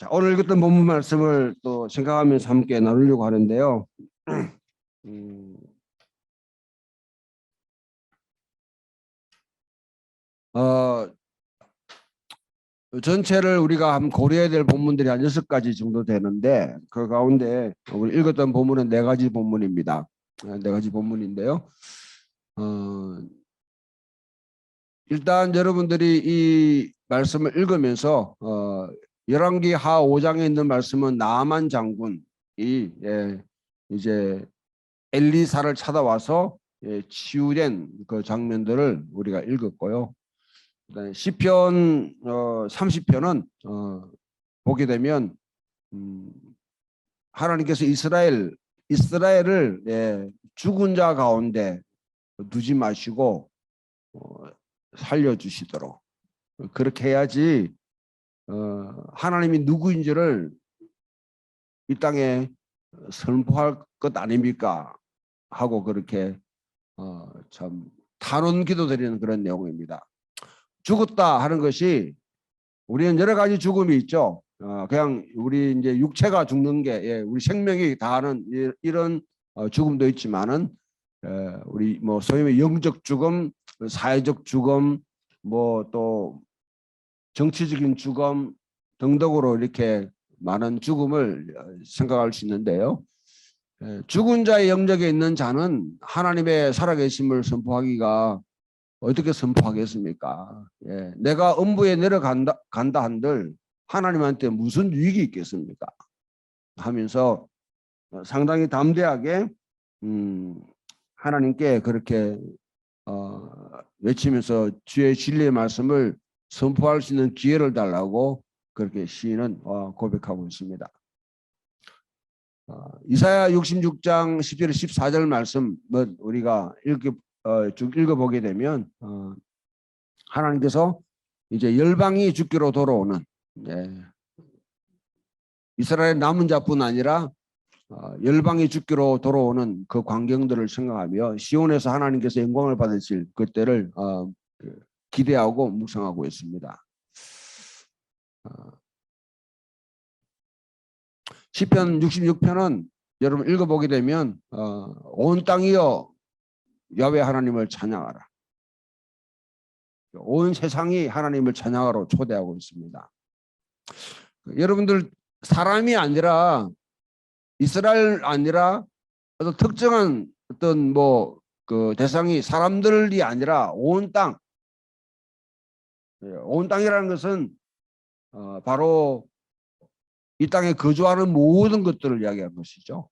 자, 오늘 읽었던 본문 말씀을 또 생각하면서 함께 나누려고 하는데요. 어, 전체를 우리가 한번 고려해야 될 본문들이 한 6가지 정도 되는데 그 가운데 우리 읽었던 본문은 4가지 본문입니다. 4가지 본문인데요. 일단 여러분들이 이 말씀을 읽으면서 열왕기 하 5장에 있는 말씀은 나아만 장군이 이제 엘리사를 찾아와서 치유된 그 장면들을 우리가 읽었고요. 그다음에 시편 30편은 보게 되면 하나님께서 이스라엘을 죽은 자 가운데 두지 마시고 살려주시도록 그렇게 해야지 하나님이 누구인지를 이 땅에 선포할 것 아닙니까? 하고 그렇게 참 탄원 기도드리는 그런 내용입니다. 죽었다 하는 것이 우리는 여러 가지 죽음이 있죠. 그냥 우리 이제 육체가 죽는 게 우리 생명이 다하는 이런 죽음도 있지만은 우리 뭐 소위 말해 영적 죽음, 사회적 죽음, 뭐 또 정치적인 죽음 등등으로 이렇게 많은 죽음을 생각할 수 있는데요. 죽은 자의 영역에 있는 자는 하나님의 살아계심을 선포하기가 어떻게 선포하겠습니까? 내가 음부에 내려간다 한들 하나님한테 무슨 유익이 있겠습니까? 하면서 상당히 담대하게 하나님께 그렇게 외치면서 주의 진리의 말씀을 선포할 수 있는 기회를 달라고 그렇게 시인은 고백하고 있습니다. 이사야 66장 10절 14절 말씀은 우리가 쭉 읽어보게 되면 하나님께서 이제 열방이 죽기로 돌아오는 이스라엘 남은 자뿐 아니라 열방이 죽기로 돌아오는 그 광경들을 생각하며 시온에서 하나님께서 영광을 받으실 그때를 기대하고 묵상하고 있습니다. 시편 66편은 여러분 읽어보게 되면 온 땅이여 야훼 하나님을 찬양하라. 온 세상이 하나님을 찬양하러 초대하고 있습니다. 여러분들 사람이 아니라 이스라엘 아니라 어떤 특정한 어떤 뭐 그 대상이 사람들이 아니라 온 땅, 온 땅이라는 것은 바로 이 땅에 거주하는 모든 것들을 이야기하는 것이죠.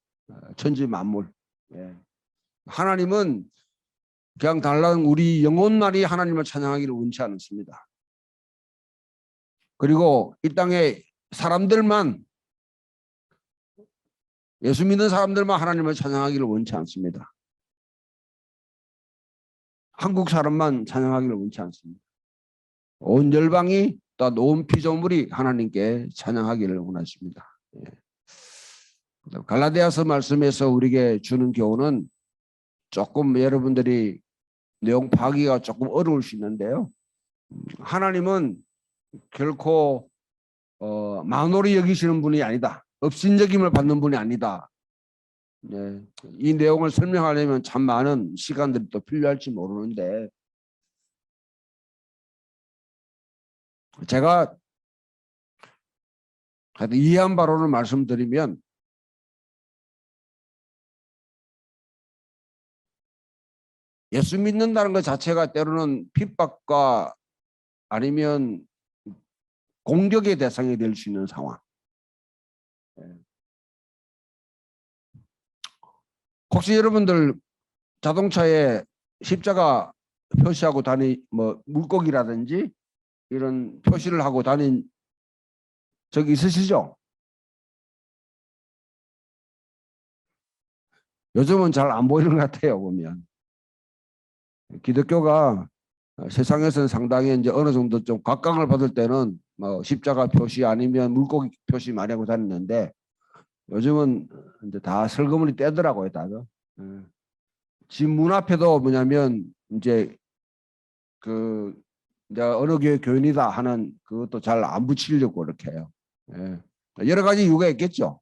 천지 만물. 하나님은 그냥 달랑 우리 영혼만이 하나님을 찬양하기를 원치 않습니다. 그리고 이 땅에 사람들만 예수 믿는 사람들만 하나님을 찬양하기를 원치 않습니다. 한국 사람만 찬양하기를 원치 않습니다. 온 열방이 또 온 피조물이 하나님께 찬양하기를 원하십니다. 갈라디아서 말씀에서 우리에게 주는 교훈은 조금 여러분들이 내용 파악하기가 조금 어려울 수 있는데요. 하나님은 결코 만홀히 여기시는 분이 아니다. 업신여김을 받는 분이 아니다. 이 내용을 설명하려면 참 많은 시간들이 또 필요할지 모르는데 제가 이해한 바로는 말씀드리면 예수 믿는다는 것 자체가 때로는 핍박과 아니면 공격의 대상이 될 수 있는 상황. 혹시 여러분들 자동차에 십자가 표시하고 뭐 물고기라든지 이런 표시를 하고 다닌 적이 있으시죠? 요즘은 잘 안 보이는 것 같아요, 보면. 기독교가 세상에서는 상당히 이제 어느 정도 좀 각광을 받을 때는 뭐 십자가 표시 아니면 물고기 표시 많이 하고 다녔는데 요즘은 이제 다 슬그머니 떼더라고요, 다들. 집 문 앞에도 뭐냐면 이제 이제 어느 교회 교인이다 하는 그것도 잘 안 붙이려고 그렇게 해요. 여러 가지 이유가 있겠죠.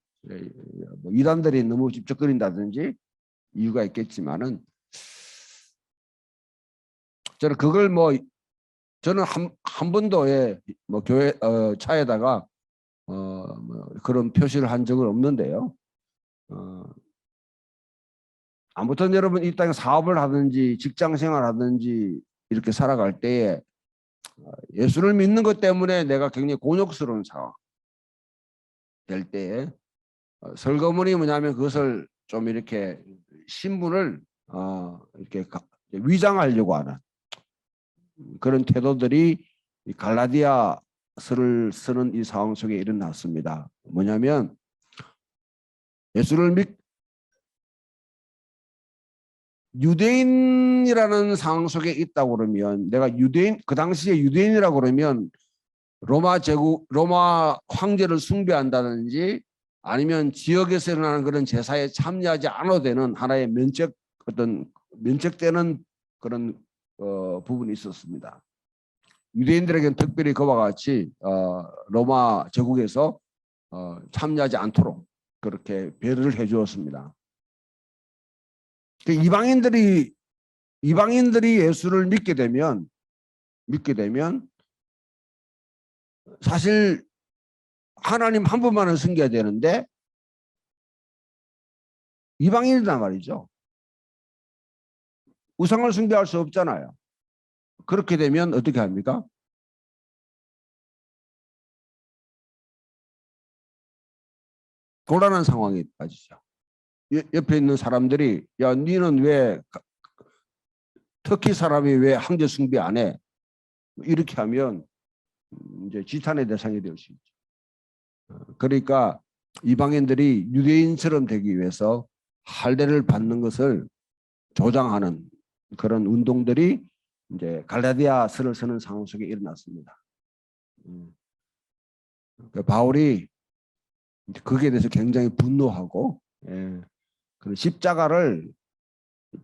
뭐 이단들이 너무 집적거린다든지 이유가 있겠지만은 저는 그걸 뭐 저는 한 번도 뭐 교회 차에다가 뭐 그런 표시를 한 적은 없는데요. 아무튼 여러분 이 땅에 사업을 하든지 직장 생활하든지 이렇게 살아갈 때에 예수를 믿는 것 때문에 내가 굉장히 곤욕스러운 상황 될 때에 설거문이 뭐냐면 그것을 좀 이렇게 신분을 이렇게 위장하려고 하는 그런 태도들이 갈라디아서를 쓰는 이 상황 속에 일어났습니다. 뭐냐면 예수를 유대인이라는 상황 속에 있다고 그러면 내가 유대인 그 당시에 유대인이라고 그러면 로마 제국 로마 황제를 숭배한다든지 아니면 지역에서 일어나는 그런 제사에 참여하지 않아도 되는 하나의 면책되는 그런 부분이 있었습니다. 유대인들에게는 특별히 그와 같이 로마 제국에서 참여하지 않도록 그렇게 배려를 해주었습니다. 이방인들이 예수를 믿게 되면 사실 하나님 한 분만을 섬겨야 되는데 이방인이란 말이죠. 우상을 숭배할 수 없잖아요. 그렇게 되면 어떻게 합니까? 곤란한 상황에 빠지죠. 옆에 있는 사람들이 야 니는 왜 터키 사람이 왜 황제 숭배 안 해? 이렇게 하면 이제 지탄의 대상이 될 수 있죠. 그러니까 이방인들이 유대인처럼 되기 위해서 할례를 받는 것을 조장하는 그런 운동들이 이제 갈라디아서를 쓰는 상황 속에 일어났습니다. 바울이 거기에 대해서 굉장히 분노하고 그 십자가를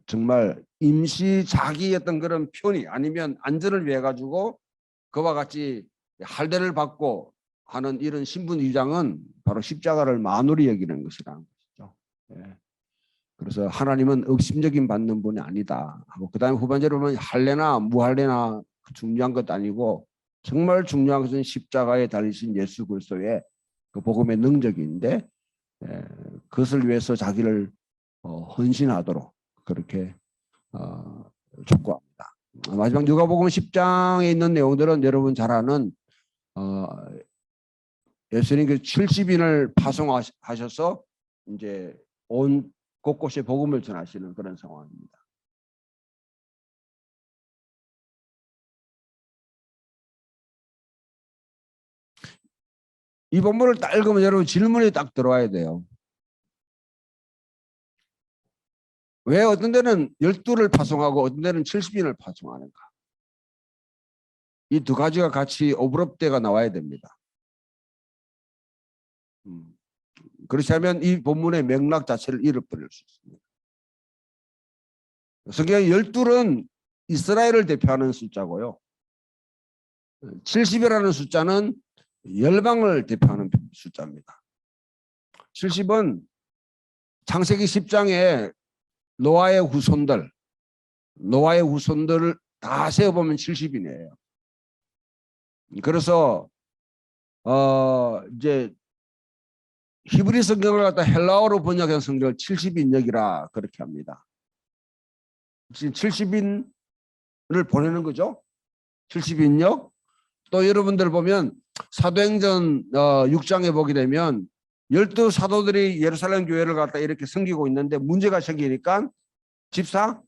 정말 임시 자기 어떤 그런 편의 아니면 안전을 위해 가지고 그와 같이 할례를 받고 하는 이런 신분 위장은 바로 십자가를 만홀히 여기는 것이라는 것이죠. 그래서 하나님은 업심적인 받는 분이 아니다 하고 그다음에 후반절에 보면 할례나 무할례나 중요한 것 아니고 정말 중요한 것은 십자가에 달리신 예수 그리스도의 그 복음의 능력인데 그것을 위해서 자기를 헌신하도록 그렇게 촉구합니다. 마지막 누가복음 10장에 있는 내용들은 여러분 잘 아는 예수님께서 70인을 파송하셔서 이제 온 곳곳에 복음을 전하시는 그런 상황입니다. 이 본문을 딱 읽으면 여러분 질문이 딱 들어와야 돼요. 왜 어떤 데는 12를 파송하고 어떤 데는 70인을 파송하는가? 이 두 가지가 같이 오버랩대가 나와야 됩니다. 그렇지 않으면 이 본문의 맥락 자체를 잃어버릴 수 있습니다. 성경의 12는 이스라엘을 대표하는 숫자고요. 70이라는 숫자는 열방을 대표하는 숫자입니다. 70은 창세기 10장에 노아의 후손들을 다 세어보면 70인이에요. 그래서 이제 히브리 성경을 갖다 헬라어로 번역한 성경을 70인역이라 그렇게 합니다. 지금 70인을 보내는 거죠. 70인역. 또 여러분들 보면 사도행전 6장에 보게 되면 12사도들이 예루살렘 교회를 갖다 이렇게 섬기고 있는데 문제가 생기니까 집사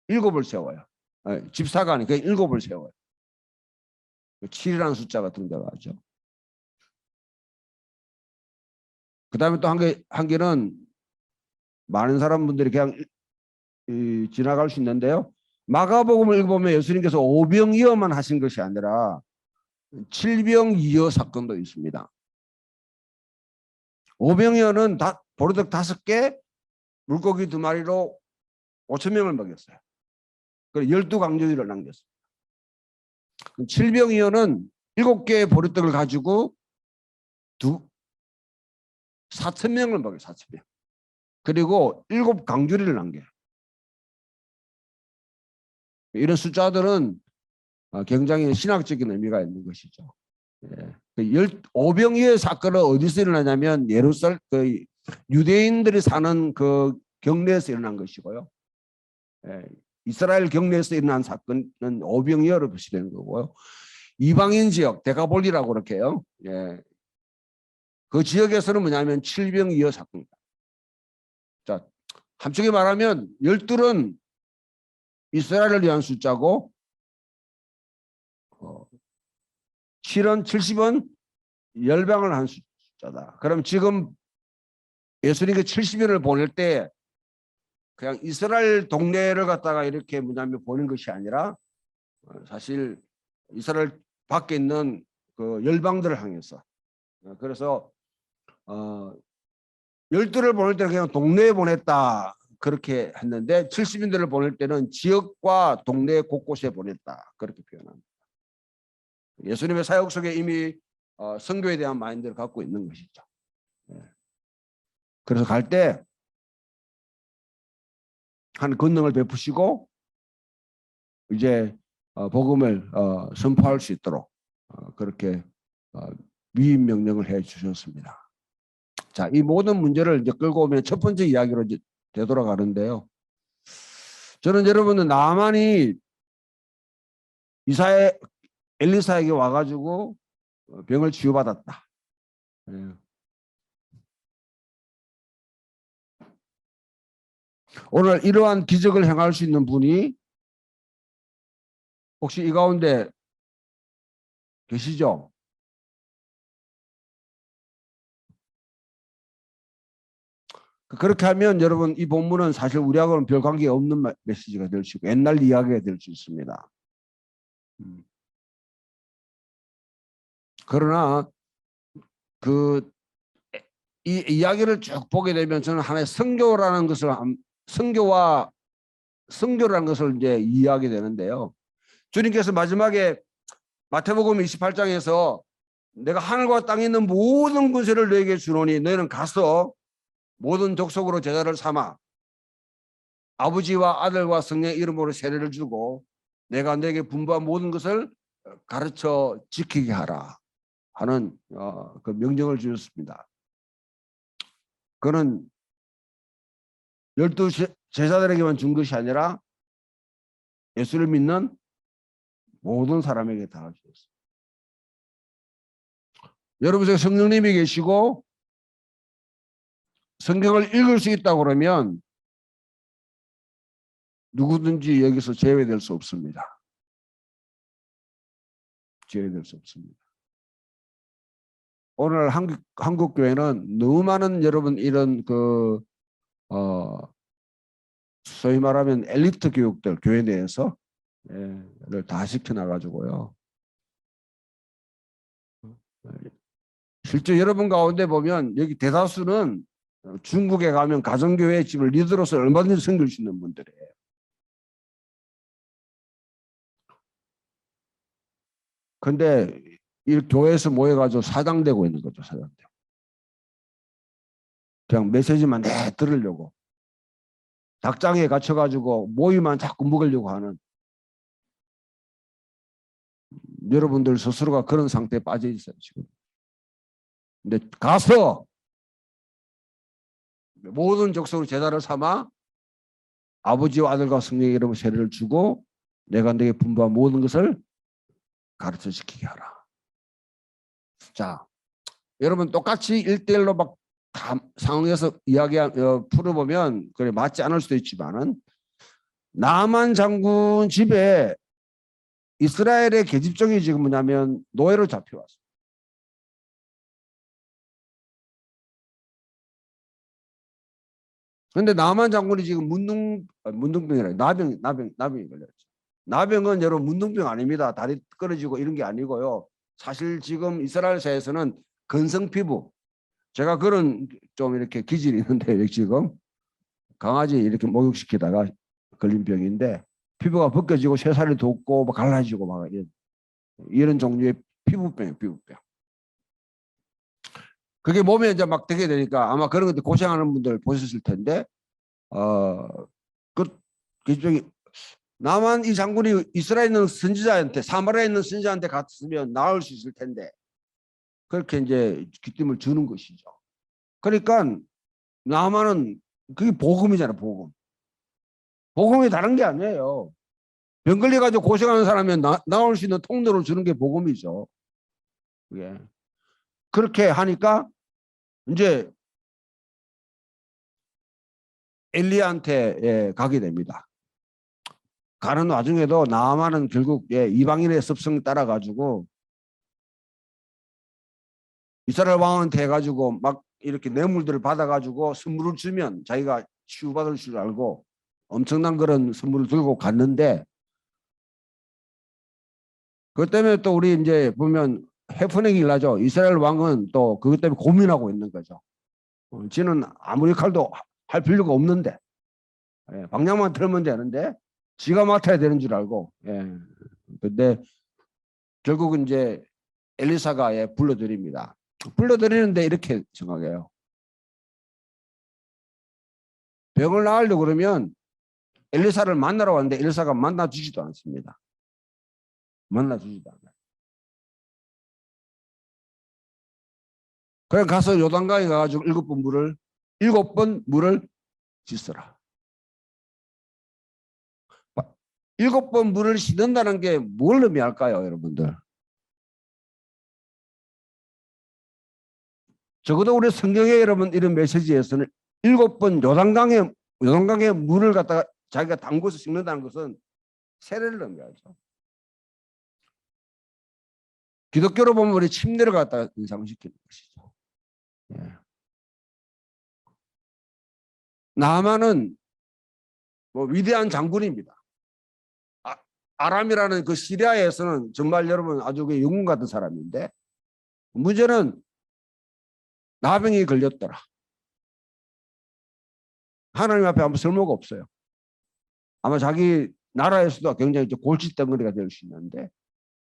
7을 세워요. 집사가 아니고 7을 세워요. 7이라는 숫자가 등장하죠. 그 다음에 또 한 개는 많은 사람분들이 그냥 지나갈 수 있는데요. 마가복음을 읽어보면 예수님께서 오병이어만 하신 것이 아니라 칠병이어 사건도 있습니다. 오병이어는 보르덕 5개, 물고기 2마리로 5,000명을 먹였어요. 그리고 12강조기를 남겼습니다. 칠병이어는 7개의 보리떡을 가지고 4,000명을 먹여요. 4,000명. 그리고 7강주리를 남겨요. 이런 숫자들은 굉장히 신학적인 의미가 있는 것이죠. 예. 오병이의 사건은 어디서 일어나냐면 예루살렘 유대인들이 사는 그 경내에서 일어난 것이고요. 예. 이스라엘 경내에서 일어난 사건은 오병이어로 표시되는 거고요. 이방인 지역 데가볼리라고 그렇게 해요. 예. 그 지역에서는 뭐냐면 칠병이어 사건입니다. 자, 한쪽에 말하면 12은 이스라엘을 위한 숫자고 7은 70은 열방을 한 숫자다. 그럼 지금 예수님이 70년을 보낼 때 그냥 이스라엘 동네를 갖다가 이렇게 뭐냐면 보낸 것이 아니라 사실 이스라엘 밖에 있는 그 열방들을 향해서 그래서 12를 보낼 때는 그냥 동네에 보냈다 그렇게 했는데 70인들을 보낼 때는 지역과 동네 곳곳에 보냈다 그렇게 표현합니다. 예수님의 사역 속에 이미 선교에 대한 마인드를 갖고 있는 것이죠. 그래서 갈 때 한 권능을 베푸시고 이제 복음을 선포할 수 있도록 그렇게 위임 명령을 해 주셨습니다. 자, 이 모든 문제를 이제 끌고 오면 첫 번째 이야기로 이제 되돌아가는데요. 저는 여러분은 나만이 엘리사에게 와가지고 병을 치유받았다. 오늘 이러한 기적을 행할 수 있는 분이 혹시 이 가운데 계시죠? 그렇게 하면 여러분 이 본문은 사실 우리하고는 별 관계가 없는 메시지가 될 수 있고 옛날 이야기가 될 수 있습니다. 그러나 이 이야기를 쭉 보게 되면 저는 하나의 성교라는 것을 이제 이해하게 되는데요. 주님께서 마지막에 마태복음 28장에서 내가 하늘과 땅에 있는 모든 권세를 너에게 주노니 너희는 가서 모든 족속으로 제자를 삼아 아버지와 아들과 성령의 이름으로 세례를 주고 내가 너에게 분부한 모든 것을 가르쳐 지키게 하라 하는 그 명령을 주셨습니다. 그는 12 제자들에게만 준 것이 아니라 예수를 믿는 모든 사람에게 다 주셨습니다. 여러분 중에 성령님이 계시고 성경을 읽을 수 있다고 그러면 누구든지 여기서 제외될 수 없습니다. 제외될 수 없습니다. 오늘 한국 교회는 너무 많은 여러분 이런 소위 말하면 엘리트 교육들 교회 내에서 다 시켜놔가지고요. 실제 여러분 가운데 보면 여기 대다수는 중국에 가면 가정교회 집을 리더로서 얼마든지 섬길 수 있는 분들이에요. 근데 이 교회에서 모여가지고 사장되고 있는 거죠. 사장되고. 그냥 메시지만 들으려고. 닭장에 갇혀가지고 모이만 자꾸 먹으려고 하는 여러분들 스스로가 그런 상태에 빠져 있어요. 지금. 근데 가서 모든 족속으로 제자를 삼아 아버지와 아들과 성령의 이름으로 세례를 주고 내가 너에게 분부한 모든 것을 가르쳐 지키게 하라. 자, 여러분 똑같이 1대1로 막 상황에서 풀어보면 그래 맞지 않을 수도 있지만은 나만 장군 집에 이스라엘의 계집종이 지금 뭐냐면 노예로 잡혀왔어. 그런데 나만 장군이 지금 문둥병이라 나병이 걸렸죠. 나병은 여러분 문둥병 아닙니다. 다리 끊어지고 이런 게 아니고요. 사실 지금 이스라엘 사회에서는 건성 피부, 제가 그런 좀 이렇게 기질이 있는데 지금 강아지 이렇게 목욕시키다가 걸린 병인데 피부가 벗겨지고 쇠살이 돋고 뭐 갈라지고 막 이런 종류의 피부병이에요, 피부병. 그게 몸에 이제 막 되게 되니까 아마 그런 것들 고생하는 분들 보셨을 텐데, 저기 나만 이 장군이 이스라엘에 있는 선지자한테, 사마리아에 있는 선지자한테 갔으면 나을 수 있을 텐데, 그렇게 이제 귀띔을 주는 것이죠. 그러니까 나만은 그게 복음이잖아, 복음. 복음이 다른 게 아니에요. 병 걸려가지고 고생하는 사람이 나올 수 있는 통로를 주는 게 복음이죠. 예. 그렇게 하니까 이제 엘리야한테 가게 됩니다. 가는 와중에도 나아만은 결국 이방인의 습성 따라가지고 이스라엘 왕한테 해가지고 막 이렇게 뇌물들을 받아가지고 선물을 주면 자기가 치유받을 줄 알고 엄청난 그런 선물을 들고 갔는데, 그것 때문에 또 우리 이제 보면 해프닝이 나죠. 이스라엘 왕은 또 그것 때문에 고민하고 있는 거죠. 지는 아무 역할도 할 필요가 없는데, 방향만 틀면 되는데 지가 맡아야 되는 줄 알고. 근데 결국은 이제 엘리사가 불러드립니다. 불러드리는데 이렇게 생각해요. 병을 나으려고 그러면 엘리사를 만나러 왔는데 엘리사가 만나주지도 않습니다. 만나주지도 않아요. 그래 가서 요단강에 가가지고 7번 물을 씻어라. 7번 물을 씻는다는 게 뭘 의미할까요, 여러분들? 적어도 우리 성경에 여러분 이런 메시지에서는 7번 요단강에 물을 갖다가 자기가 담궈서 씻는다는 것은 세례를 의미하죠. 기독교로 보면 우리 침례를 갖다가 인상시키는 것이죠. 예. 나아만은 뭐 위대한 장군입니다. 아람이라는 그 시리아에서는 정말 여러분 아주 그 영웅 같은 사람인데, 문제는 나병이 걸렸더라. 하나님 앞에 아무 쓸모가 없어요. 아마 자기 나라에서도 굉장히 골칫덩어리가 될 수 있는데,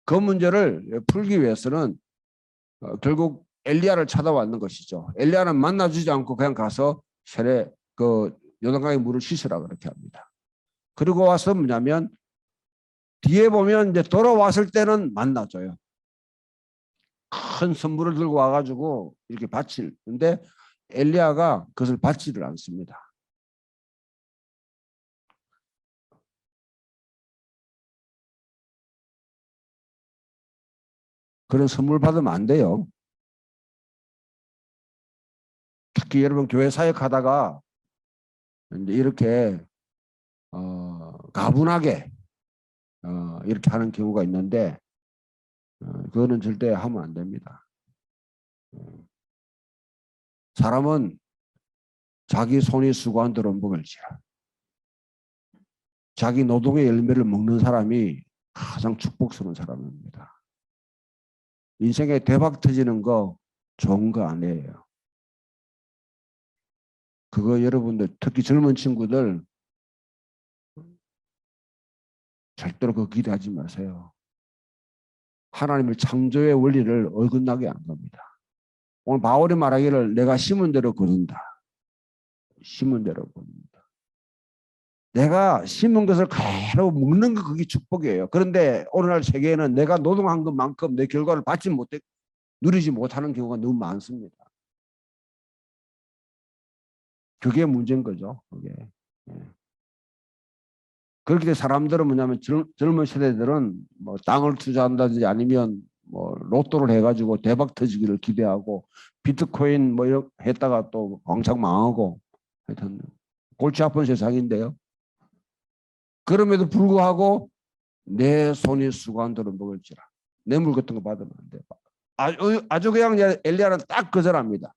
그 문제를 풀기 위해서는 결국 엘리야를 찾아왔는 것이죠. 엘리야는 만나주지 않고 그냥 가서 그 요단강의 물을 씻으라 그렇게 합니다. 그리고 와서 뭐냐면 뒤에 보면 이제 돌아왔을 때는 만나줘요. 큰 선물을 들고 와가지고 이렇게 바칠. 근데 엘리야가 그것을 받지를 않습니다. 그런 선물 받으면 안 돼요. 특히 여러분 교회 사역하다가 이제 이렇게 가분하게 이렇게 하는 경우가 있는데, 그거는 절대 하면 안 됩니다. 사람은 자기 손이 수고한 대로 먹을지라. 자기 노동의 열매를 먹는 사람이 가장 축복스러운 사람입니다. 인생에 대박 터지는 거 좋은 거 아니에요. 그거 여러분들 특히 젊은 친구들 절대로 그거 기대하지 마세요. 하나님의 창조의 원리를 어긋나게 한 겁니다. 오늘 바울이 말하기를 내가 심은 대로 거둔다. 심은 대로 거둔다. 내가 심은 것을 그대로 먹는 거 그게 축복이에요. 그런데 오늘날 세계에는 내가 노동한 것만큼 내 결과를 누리지 못하는 경우가 너무 많습니다. 그게 문제인 거죠. 그게. 그렇게 돼 사람들은 뭐냐면 젊은 세대들은 뭐 땅을 투자한다든지 아니면 뭐 로또를 해가지고 대박 터지기를 기대하고 비트코인 뭐 이렇게 했다가 또 왕창 망하고 하여튼 골치 아픈 세상인데요. 그럼에도 불구하고 내 손이 수고한 대로 먹을지라. 뇌물 같은 거 받으면 안 돼. 아주 그냥 엘리야는 딱 거절합니다.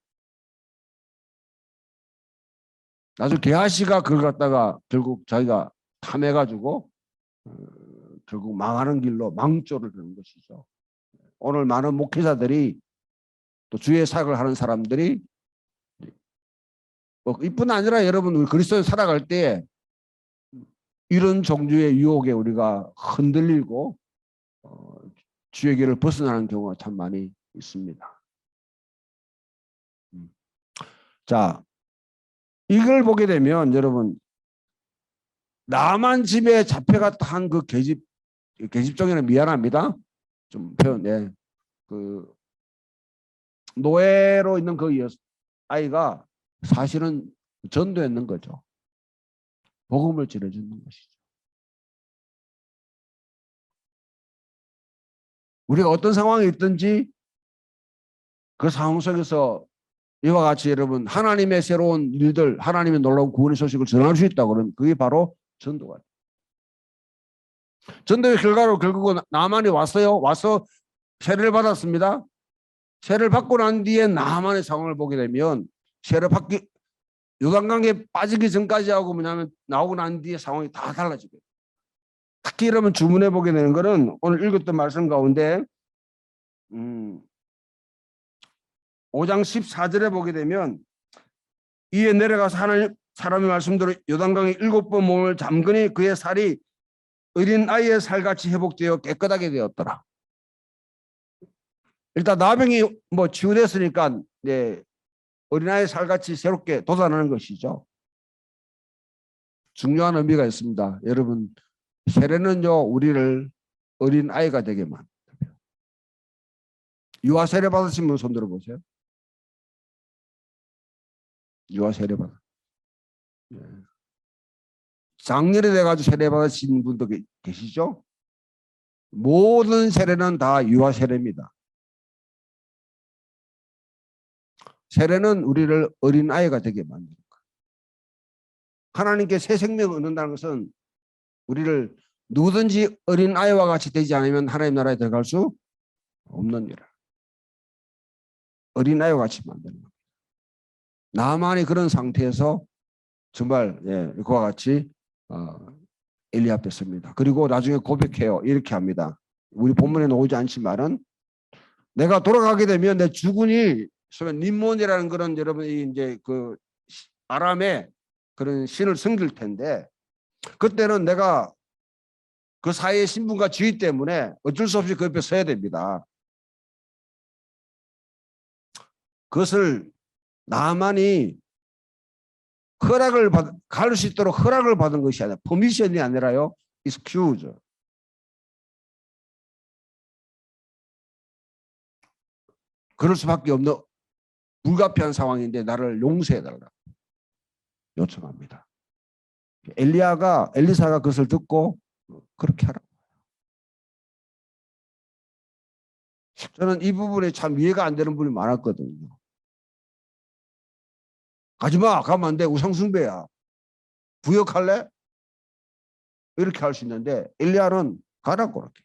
아주 게하시가 그걸 갖다가 결국 자기가 탐해가지고 결국 망하는 길로 망조를 드는 것이죠. 오늘 많은 목회자들이 또 주의 사역을 하는 사람들이 뭐 이뿐 아니라 여러분 우리 그리스도에 살아갈 때 이런 종류의 유혹에 우리가 흔들리고 주의 길을 벗어나는 경우가 참 많이 있습니다. 자, 이걸 보게 되면 여러분 나만 집에 잡혀갔다 한 그 계집종에는 미안합니다. 좀 표현, 네. 그 노예로 있는 그 아이가 사실은 전도했는 거죠. 복음을 전해주는 것이죠. 우리가 어떤 상황이 있든지 그 상황 속에서 이와 같이 여러분 하나님의 새로운 일들, 하나님의 놀라운 구원의 소식을 전할 수 있다 그러면 그게 바로 전도가 돼요. 전도의 결과로 결국은 나만이 왔어요. 와서 세례를 받았습니다. 세례를 받고 난 뒤에 나만의 상황을 보게 되면 세례 받기 요단강에 빠지기 전까지 하고 뭐냐면 나오고 난 뒤에 상황이 다 달라지게. 특히 여러분 주문해 보게 되는 것은 오늘 읽었던 말씀 가운데 5장 14절에 보게 되면 이에 내려가서 하나님 사람의 말씀대로 요단강에 7번 몸을 잠그니 그의 살이 어린 아이의 살같이 회복되어 깨끗하게 되었더라. 일단 나병이 뭐 치유됐으니까 네, 어린아이 살같이 새롭게 돋아나는 것이죠. 중요한 의미가 있습니다. 여러분 세례는요 우리를 어린아이가 되게 만듭니다. 유아 세례 받으신 분 손 들어보세요. 유아 세례 받아. 작년에 돼가지고 세례 받으신 분도 계시죠? 모든 세례는 다 유아 세례입니다. 세례는 우리를 어린아이가 되게 만듭니다. 하나님께 새 생명을 얻는다는 것은 우리를 누구든지 어린아이와 같이 되지 않으면 하나님 나라에 들어갈 수 없는 일이라. 어린아이와 같이 만드는 겁니다. 나만이 그런 상태에서 정말 그와 같이 엘리야 뺐습니다. 그리고 나중에 고백해요. 이렇게 합니다. 우리 본문에 나오지 않지만은 내가 돌아가게 되면 내 주군이 림몬이라는 그런 여러분이 이제 그 아람의 그런 신을 섬길 텐데 그때는 내가 그 사이의 신분과 지위 때문에 어쩔 수 없이 그 옆에 서야 됩니다. 그것을 나만이 갈 수 있도록 허락을 받은 것이 아니라 퍼미션이 아니라요. excuse. 그럴 수밖에 없는 불가피한 상황인데 나를 용서해달라 요청합니다. 엘리사가 그것을 듣고 그렇게 하라고. 저는 이 부분에 참 이해가 안 되는 분이 많았거든요. 가지마, 가면 안 돼. 우상숭배야. 부역할래? 이렇게 할 수 있는데 엘리야는 가라고 그렇게.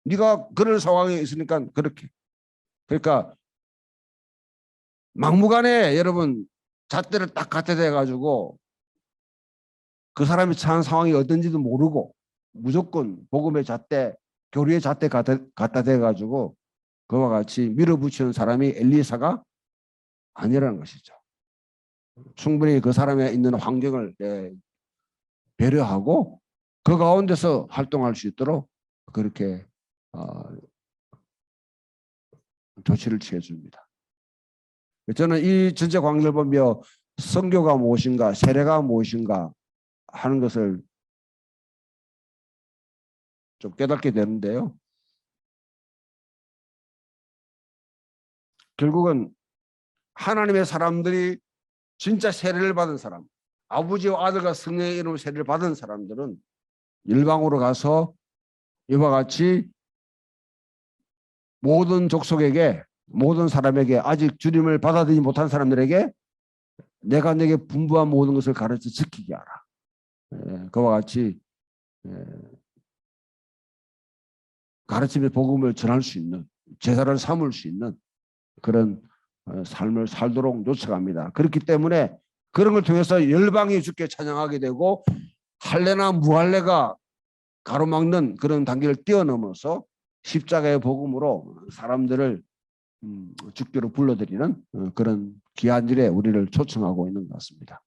네가 그럴 상황에 있으니까 그렇게. 그러니까 막무가내 여러분 잣대를 딱 갖다 대가지고 그 사람이 처한 상황이 어떤지도 모르고 무조건 복음의 잣대, 교리의 잣대 갖다 대가지고 그와 같이 밀어붙이는 사람이 엘리사가 아니라는 것이죠. 충분히 그 사람에 있는 환경을 배려하고 그 가운데서 활동할 수 있도록 그렇게 조치를 취해줍니다. 저는 이 전체 관계를 보며 선교가 무엇인가, 세례가 무엇인가 하는 것을 좀 깨닫게 되는데요. 결국은 하나님의 사람들이 진짜 세례를 받은 사람, 아버지와 아들과 성령의 이름으로 세례를 받은 사람들은 일방으로 가서 이와 같이 모든 족속에게, 모든 사람에게, 아직 주님을 받아들이지 못한 사람들에게 내가 내게 분부한 모든 것을 가르쳐 지키게 하라. 그와 같이 가르침의 복음을 전할 수 있는, 제사를 삼을 수 있는 그런 삶을 살도록 요청합니다. 그렇기 때문에 그런 걸 통해서 열방이 주께 찬양하게 되고 할례나 무할례가 가로막는 그런 단계를 뛰어넘어서 십자가의 복음으로 사람들을 주께로 불러들이는 그런 귀한 일에 우리를 초청하고 있는 것 같습니다.